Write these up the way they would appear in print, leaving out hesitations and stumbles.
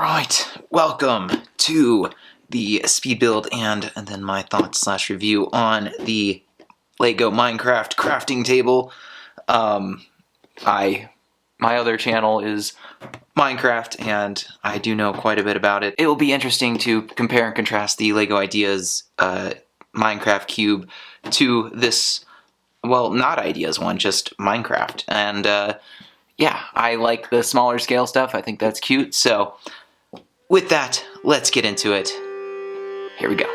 Alright, welcome to the speed build and then my thoughts / review on the Lego Minecraft crafting table. My other channel is Minecraft, and I do know quite a bit about it. It will be interesting to compare and contrast the Lego Ideas Minecraft cube to this, well, not Ideas one, just Minecraft. And yeah, I like the smaller scale stuff. I think that's cute. So with that, let's get into it. Here we go.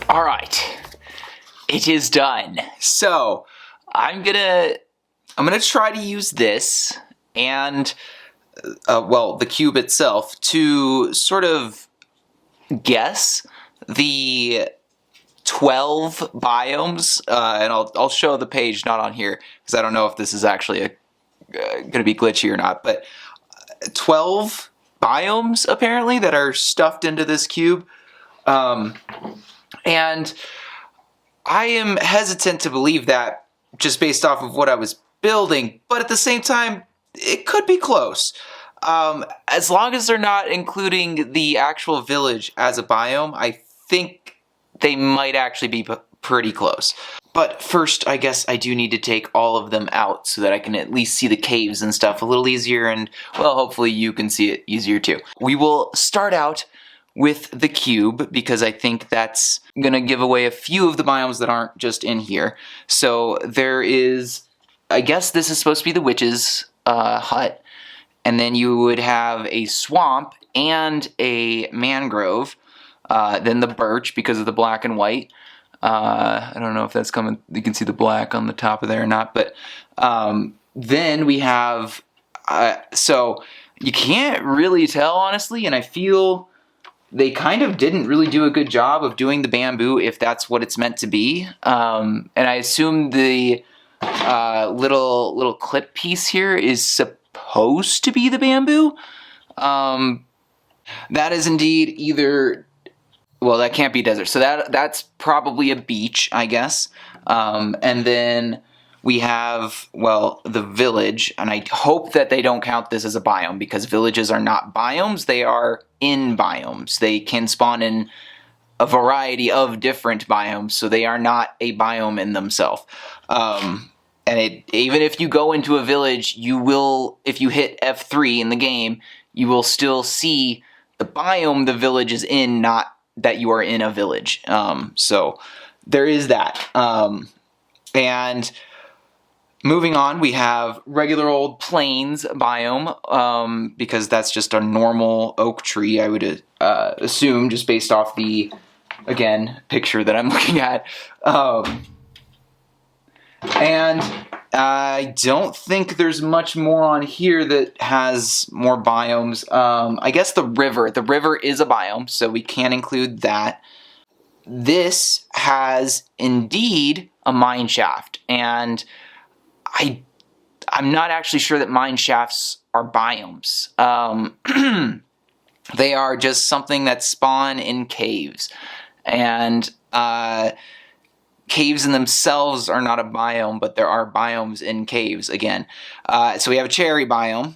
All right, it is done. So I'm gonna try to use this and well, the cube itself to sort of guess the 12 biomes, and I'll show the page not on here because I don't know if this is actually gonna be glitchy or not, but 12 biomes apparently that are stuffed into this cube. And I am hesitant to believe that just based off of what I was building, but at the same time, it could be close. As long as they're not including the actual village as a biome, I think they might actually be pretty close. But first, I guess I do need to take all of them out so that I can at least see the caves and stuff a little easier, and, well, hopefully you can see it easier too. We will start out with the cube, because I think that's gonna give away a few of the biomes that aren't just in here. So there is, I guess this is supposed to be the witch's hut, and then you would have a swamp and a mangrove, then the birch because of the black and white. I don't know if that's coming, you can see the black on the top of there or not, but then we have, so You can't really tell, honestly, and I feel they kind of didn't really do a good job of doing the bamboo if that's what it's meant to be. And I assume the little clip piece here is supposed to be the bamboo. That is indeed either... Well, that can't be desert. So that's probably a beach, I guess. And then we have, well, the village. And I hope that they don't count this as a biome, because villages are not biomes. They are in biomes. They can spawn in a variety of different biomes. So they are not a biome in themselves. Even if you go into a village, you will, if you hit F3 in the game, you will still see the biome the village is in, not that you are in a village. So there is that. And moving on, we have regular old plains biome, because that's just a normal oak tree, I would assume, just based off the, again, picture that I'm looking at. And I don't think there's much more on here that has more biomes. I guess the river. The river is a biome, so we can include that. This has indeed a mine shaft, and I'm not actually sure that mine shafts are biomes. They are just something that spawn in caves, and caves in themselves are not a biome, but there are biomes in caves again. So we have a cherry biome,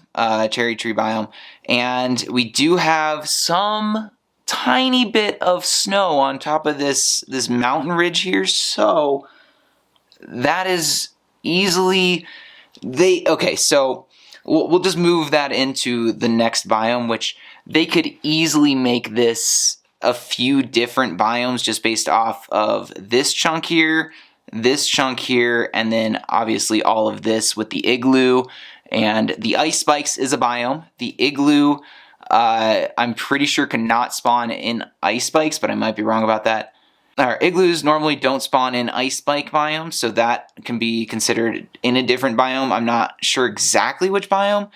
cherry tree biome, and we do have some tiny bit of snow on top of this mountain ridge here. So that is easily okay. So we'll just move that into the next biome, which they could easily make this a few different biomes just based off of this chunk here, and then obviously all of this with the igloo. And the ice spikes is a biome. The igloo, I'm pretty sure cannot spawn in ice spikes, but I might be wrong about that. Our igloos normally don't spawn in ice spike biomes, so that can be considered in a different biome. I'm not sure exactly which biome,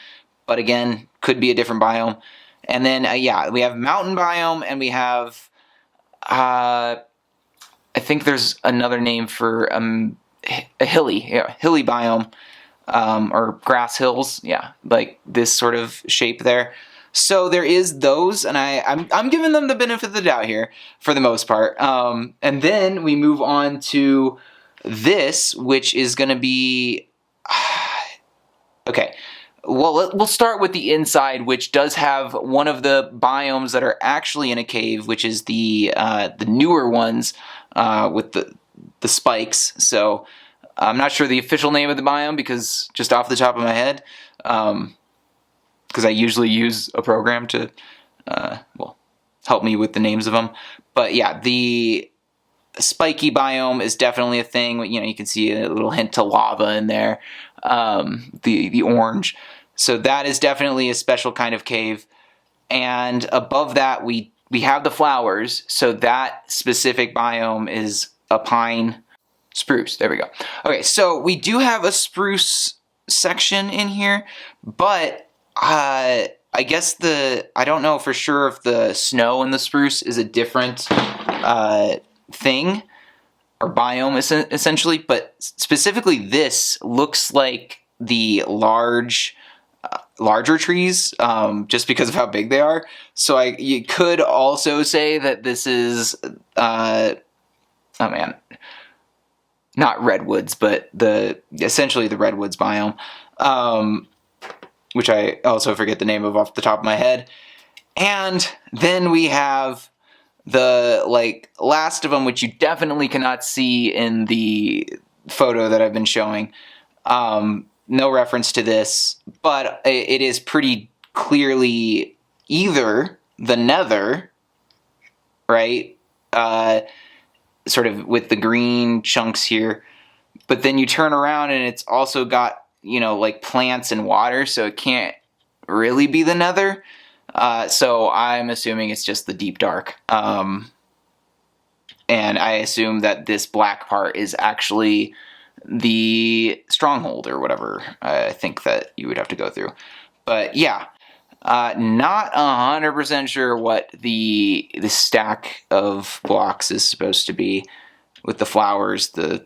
but again, could be a different biome. And then, yeah, we have mountain biome, and we have, I think there's another name for a hilly biome, or grass hills, yeah, like this sort of shape there. So there is those, and I'm giving them the benefit of the doubt here for the most part. And then we move on to this, which is going to be okay. Well, we'll start with the inside, which does have one of the biomes that are actually in a cave, which is the newer ones with the spikes. So I'm not sure the official name of the biome, because just off the top of my head, because I usually use a program to help me with the names of them. But yeah, the spiky biome is definitely a thing. You know, you can see a little hint to lava in there. The orange. So that is definitely a special kind of cave. And above that, we have the flowers. So that specific biome is a pine spruce. There we go. Okay, so we do have a spruce section in here, but I guess I don't know for sure if the snow and the spruce is a different thing or biome essentially, but specifically this looks like the larger trees, just because of how big they are. So you could also say that this is, oh man, not redwoods, but essentially the redwoods biome, which I also forget the name of off the top of my head. And then we have the last of them, which you definitely cannot see in the photo that I've been showing. No reference to this, but it is pretty clearly either the nether, right? Sort of with the green chunks here, but then you turn around and it's also got, like plants and water, so it can't really be the nether. So I'm assuming it's just the deep dark. And I assume that this black part is actually the stronghold or whatever I think that you would have to go through. But yeah, Not 100% sure what the stack of blocks is supposed to be with the flowers, the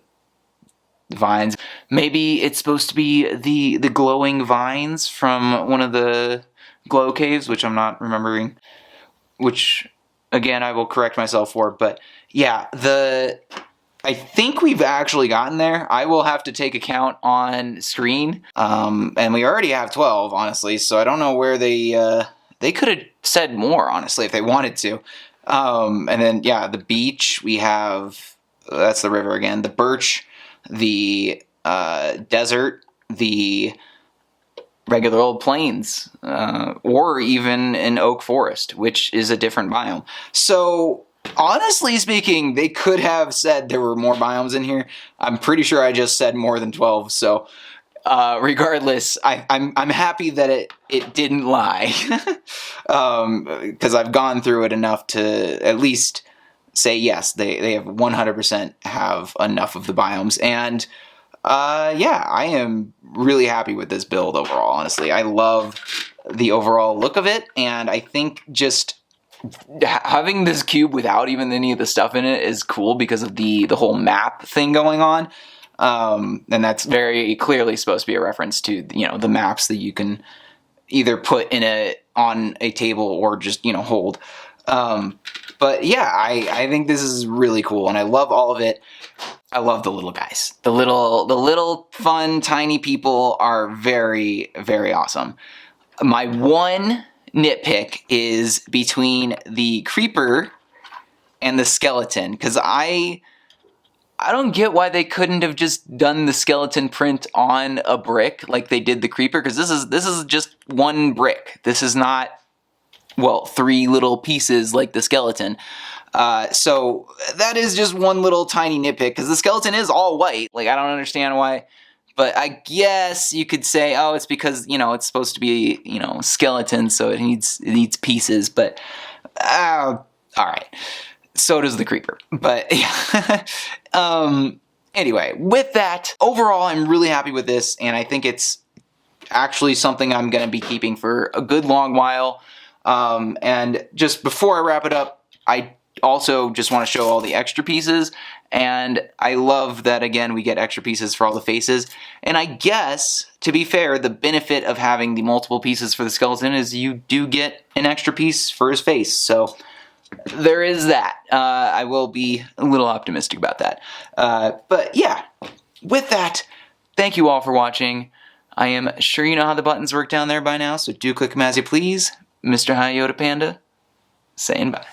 vines. Maybe it's supposed to be the glowing vines from one of the glow caves, which I'm not remembering. Which, again, I will correct myself for. But yeah, I think we've actually gotten there. I will have to take a count on screen. And we already have 12, honestly, so I don't know where they could have said more, honestly, if they wanted to. And then, yeah, the beach, we have, that's the river again, the birch, the desert, the regular old plains, or even an oak forest, which is a different biome. So, honestly speaking, they could have said there were more biomes in here. I'm pretty sure I just said more than 12, so regardless, I'm happy that it didn't lie, because I've gone through it enough to at least say yes, they have 100% have enough of the biomes, and yeah, I am really happy with this build overall, honestly. I love the overall look of it, and I think just having this cube without even any of the stuff in it is cool because of the whole map thing going on. And that's very clearly supposed to be a reference to, you know, the maps that you can either put on a table or just, you know, hold. But yeah, I think this is really cool, and I love all of it. I love the little guys. The little fun tiny people are very, very awesome. My one nitpick is between the creeper and the skeleton, because I don't get why they couldn't have just done the skeleton print on a brick like they did the creeper, because this is just one brick. This is not, well, 3 little pieces like the skeleton. So that is just one little tiny nitpick, because the skeleton is all white. Like, I don't understand why. But I guess you could say, oh, it's because, you know, it's supposed to be, you know, skeleton, so it needs pieces. But, all right. So does the creeper. But, yeah. Anyway, with that, overall, I'm really happy with this, and I think it's actually something I'm going to be keeping for a good long while. And just before I wrap it up, I also just want to show all the extra pieces, and I love that, again, we get extra pieces for all the faces. And I guess, to be fair, the benefit of having the multiple pieces for the skeleton is you do get an extra piece for his face, so there is that. I will be a little optimistic about that. But yeah, with that, thank you all for watching. I am sure you know how the buttons work down there by now, so do click them as you please. Mr. HiYodaPanda, saying bye.